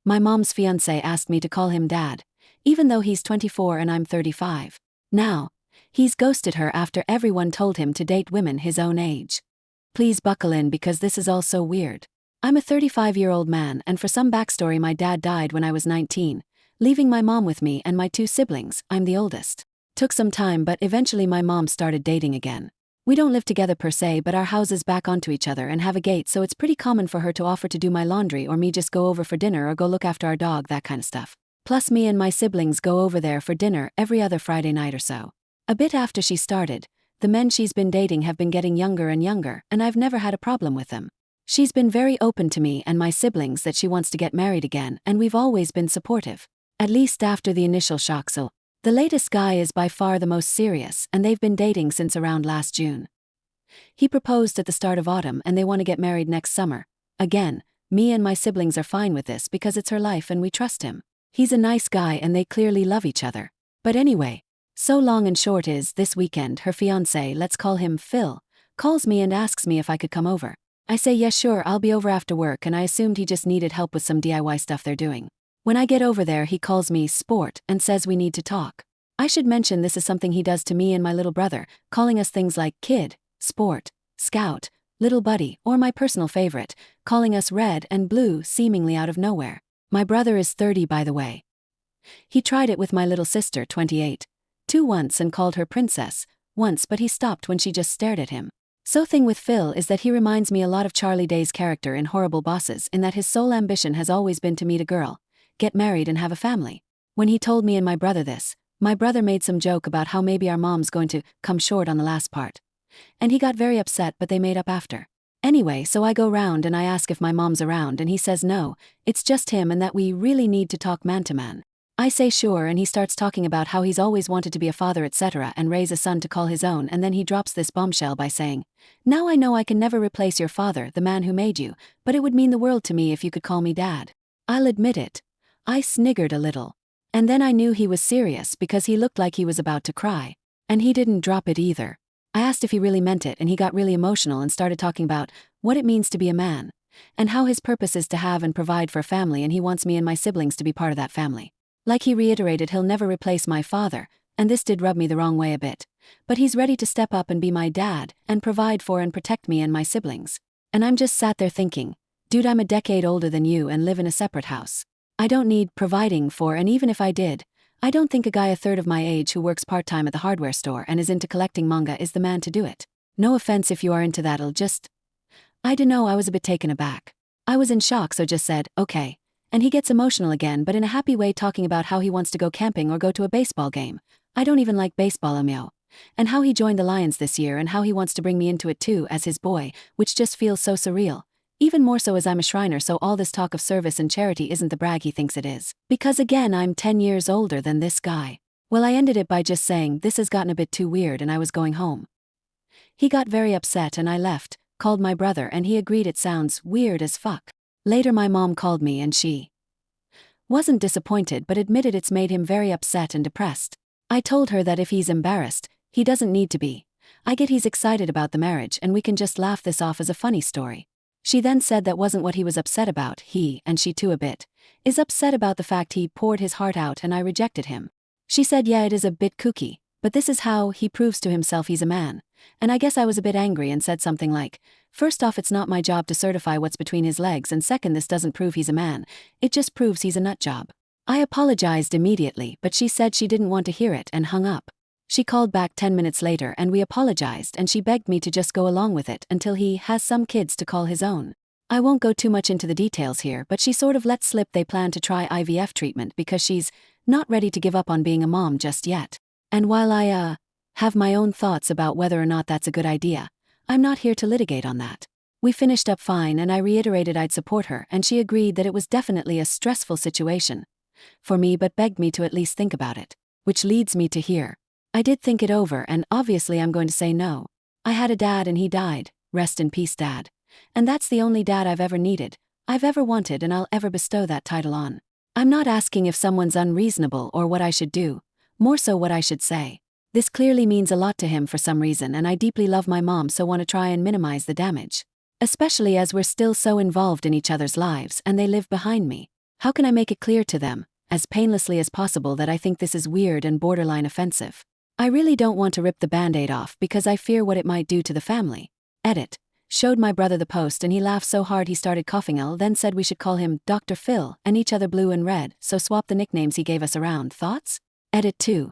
My mom's fiancé asked me to call him dad, even though he's 24 and I'm 35. Now, he's ghosted her after everyone told him to date women his own age. Please buckle in because this is all so weird. I'm a 35-year-old man, and for some backstory, my dad died when I was 19, leaving my mom with me and my two siblings. I'm the oldest. Took some time, but eventually my mom started dating again. We don't live together per se, but our houses back onto each other and have a gate, so it's pretty common for her to offer to do my laundry or me just go over for dinner or go look after our dog, that kind of stuff. Plus me and my siblings go over there for dinner every other Friday night or so. A bit after she started, the men she's been dating have been getting younger and younger, and I've never had a problem with them. She's been very open to me and my siblings that she wants to get married again, and we've always been supportive. At least after the initial shock. So, the latest guy is by far the most serious, and they've been dating since around last June. He proposed at the start of autumn and they want to get married next summer. Again, me and my siblings are fine with this because it's her life and we trust him. He's a nice guy and they clearly love each other. But anyway, so long and short is, this weekend her fiancé, let's call him Phil, calls me and asks me if I could come over. I say yes, sure, I'll be over after work, and I assumed he just needed help with some DIY stuff they're doing. When I get over there, he calls me sport and says we need to talk. I should mention this is something he does to me and my little brother, calling us things like kid, sport, scout, little buddy, or my personal favorite, calling us red and blue seemingly out of nowhere. My brother is 30, by the way. He tried it with my little sister, 28, once, and called her princess once, but he stopped when she just stared at him. So thing with Phil is that he reminds me a lot of Charlie Day's character in Horrible Bosses, in that his sole ambition has always been to meet a girl, get married and have a family. When he told me and my brother this, my brother made some joke about how maybe our mom's going to come short on the last part. And he got very upset, but they made up after. Anyway, so I go round and I ask if my mom's around, and he says no, it's just him and that we really need to talk man to man. I say sure, and he starts talking about how he's always wanted to be a father, etc., and raise a son to call his own, and then he drops this bombshell by saying, "Now I know I can never replace your father, the man who made you, but it would mean the world to me if you could call me dad." I'll admit it. I sniggered a little. And then I knew he was serious because he looked like he was about to cry. And he didn't drop it either. I asked if he really meant it, and he got really emotional and started talking about what it means to be a man, and how his purpose is to have and provide for a family, and he wants me and my siblings to be part of that family. Like he reiterated he'll never replace my father, and this did rub me the wrong way a bit. But he's ready to step up and be my dad, and provide for and protect me and my siblings. And I'm just sat there thinking, dude, I'm a decade older than you and live in a separate house. I don't need providing for, and even if I did, I don't think a guy a third of my age who works part-time at the hardware store and is into collecting manga is the man to do it. No offense if you are into that, I dunno, I was a bit taken aback. I was in shock, so just said, okay. And he gets emotional again, but in a happy way, talking about how he wants to go camping or go to a baseball game. I don't even like baseball, amyo. And how he joined the Lions this year and how he wants to bring me into it too as his boy, which just feels so surreal. Even more so as I'm a Shriner, so all this talk of service and charity isn't the brag he thinks it is. Because again, I'm 10 years older than this guy. Well, I ended it by just saying this has gotten a bit too weird and I was going home. He got very upset and I left, called my brother, and he agreed it sounds weird as fuck. Later my mom called me and she wasn't disappointed but admitted it's made him very upset and depressed. I told her that if he's embarrassed, he doesn't need to be. I get he's excited about the marriage and we can just laugh this off as a funny story. She then said that wasn't what he was upset about. He, and she too a bit, is upset about the fact he poured his heart out and I rejected him. She said yeah, it is a bit kooky, but this is how he proves to himself he's a man. And I guess I was a bit angry and said something like, first off, it's not my job to certify what's between his legs, and second, this doesn't prove he's a man, it just proves he's a nut job. I apologized immediately, but she said she didn't want to hear it and hung up. She called back 10 minutes later and we apologized, and she begged me to just go along with it until he has some kids to call his own. I won't go too much into the details here, but she sort of let slip they plan to try IVF treatment because she's not ready to give up on being a mom just yet. And while I have my own thoughts about whether or not that's a good idea, I'm not here to litigate on that. We finished up fine and I reiterated I'd support her, and she agreed that it was definitely a stressful situation for me but begged me to at least think about it. Which leads me to here. I did think it over, and obviously I'm going to say no. I had a dad and he died, rest in peace dad. And that's the only dad I've ever needed, I've ever wanted, and I'll ever bestow that title on. I'm not asking if someone's unreasonable or what I should do, more so what I should say. This clearly means a lot to him for some reason, and I deeply love my mom, so want to try and minimize the damage. Especially as we're still so involved in each other's lives and they live behind me. How can I make it clear to them, as painlessly as possible, that I think this is weird and borderline offensive? I really don't want to rip the band-aid off because I fear what it might do to the family. Edit. Showed my brother the post and he laughed so hard he started coughing. Then said we should call him Dr. Phil and each other blue and red, so swap the nicknames he gave us around. Thoughts? Edit 2.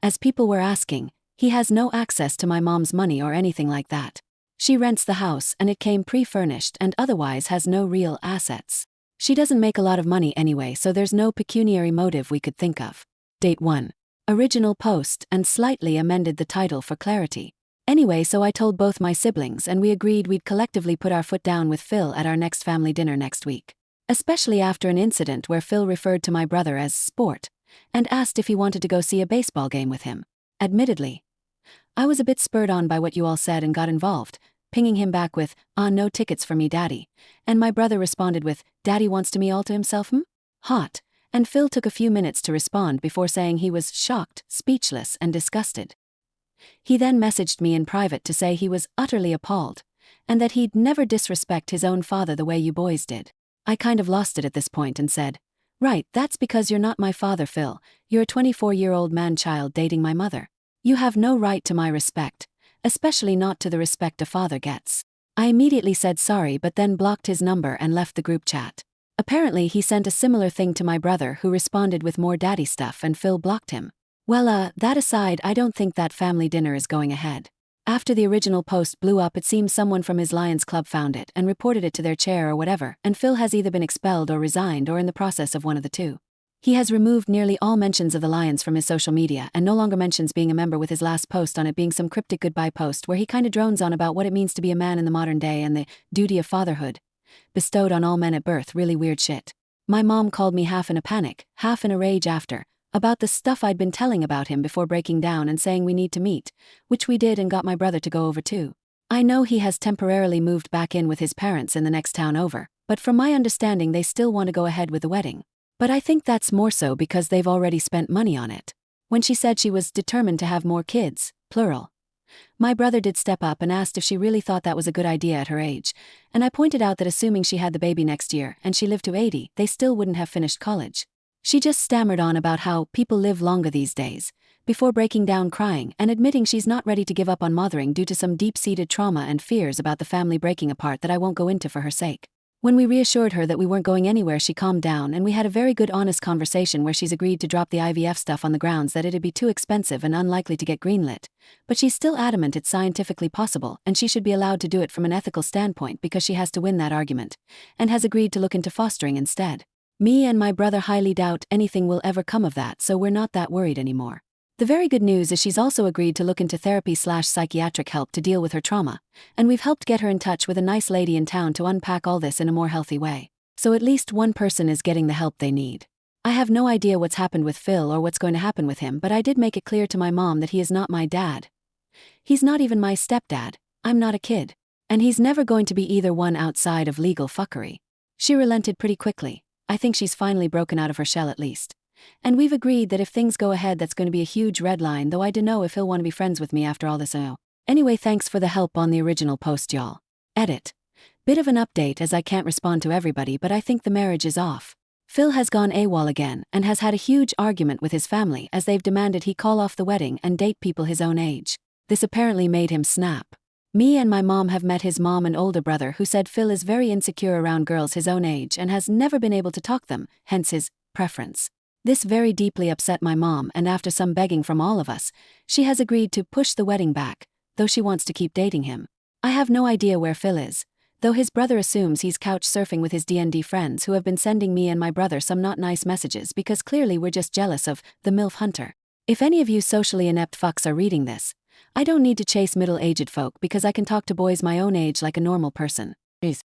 As people were asking, he has no access to my mom's money or anything like that. She rents the house and it came pre-furnished and otherwise has no real assets. She doesn't make a lot of money anyway, so there's no pecuniary motive we could think of. Date 1. Original post and slightly amended the title for clarity. Anyway, so I told both my siblings and we agreed we'd collectively put our foot down with Phil at our next family dinner next week. Especially after an incident where Phil referred to my brother as sport and asked if he wanted to go see a baseball game with him. Admittedly, I was a bit spurred on by what you all said and got involved, pinging him back with, no tickets for me, Daddy. And my brother responded with, Daddy wants to me all to himself, Hot. And Phil took a few minutes to respond before saying he was shocked, speechless, and disgusted. He then messaged me in private to say he was utterly appalled, and that he'd never disrespect his own father the way you boys did. I kind of lost it at this point and said, Right, that's because you're not my father, Phil. You're a 24-year-old man-child dating my mother. You have no right to my respect, especially not to the respect a father gets. I immediately said sorry but then blocked his number and left the group chat. Apparently he sent a similar thing to my brother who responded with more daddy stuff and Phil blocked him. Well, that aside, I don't think that family dinner is going ahead. After the original post blew up, it seems someone from his Lions Club found it and reported it to their chair or whatever, and Phil has either been expelled or resigned or in the process of one of the two. He has removed nearly all mentions of the Lions from his social media and no longer mentions being a member, with his last post on it being some cryptic goodbye post where he kinda drones on about what it means to be a man in the modern day and the duty of fatherhood bestowed on all men at birth. Really weird shit. My mom called me half in a panic, half in a rage after, about the stuff I'd been telling about him before breaking down and saying we need to meet, which we did and got my brother to go over too. I know he has temporarily moved back in with his parents in the next town over, but from my understanding they still want to go ahead with the wedding. But I think that's more so because they've already spent money on it. When she said she was determined to have more kids, plural, my brother did step up and asked if she really thought that was a good idea at her age, and I pointed out that assuming she had the baby next year and she lived to 80, they still wouldn't have finished college. She just stammered on about how people live longer these days, before breaking down crying and admitting she's not ready to give up on mothering due to some deep-seated trauma and fears about the family breaking apart that I won't go into for her sake. When we reassured her that we weren't going anywhere, she calmed down and we had a very good honest conversation where she's agreed to drop the IVF stuff on the grounds that it'd be too expensive and unlikely to get greenlit, but she's still adamant it's scientifically possible and she should be allowed to do it from an ethical standpoint because she has to win that argument, and has agreed to look into fostering instead. Me and my brother highly doubt anything will ever come of that, so we're not that worried anymore. The very good news is she's also agreed to look into therapy/psychiatric help to deal with her trauma, and we've helped get her in touch with a nice lady in town to unpack all this in a more healthy way. So at least one person is getting the help they need. I have no idea what's happened with Phil or what's going to happen with him, but I did make it clear to my mom that he is not my dad. He's not even my stepdad. I'm not a kid. And he's never going to be either one outside of legal fuckery. She relented pretty quickly. I think she's finally broken out of her shell at least. And we've agreed that if things go ahead that's going to be a huge red line, though I dunno if he'll want to be friends with me after all this. Anyway, thanks for the help on the original post, y'all. Edit. Bit of an update as I can't respond to everybody, but I think the marriage is off. Phil has gone AWOL again and has had a huge argument with his family as they've demanded he call off the wedding and date people his own age. This apparently made him snap. Me and my mom have met his mom and older brother, who said Phil is very insecure around girls his own age and has never been able to talk them, hence his preference. This very deeply upset my mom, and after some begging from all of us, she has agreed to push the wedding back, though she wants to keep dating him. I have no idea where Phil is, though his brother assumes he's couch surfing with his D&D friends who have been sending me and my brother some not nice messages because clearly we're just jealous of the MILF hunter. If any of you socially inept fucks are reading this, I don't need to chase middle-aged folk because I can talk to boys my own age like a normal person. Jeez.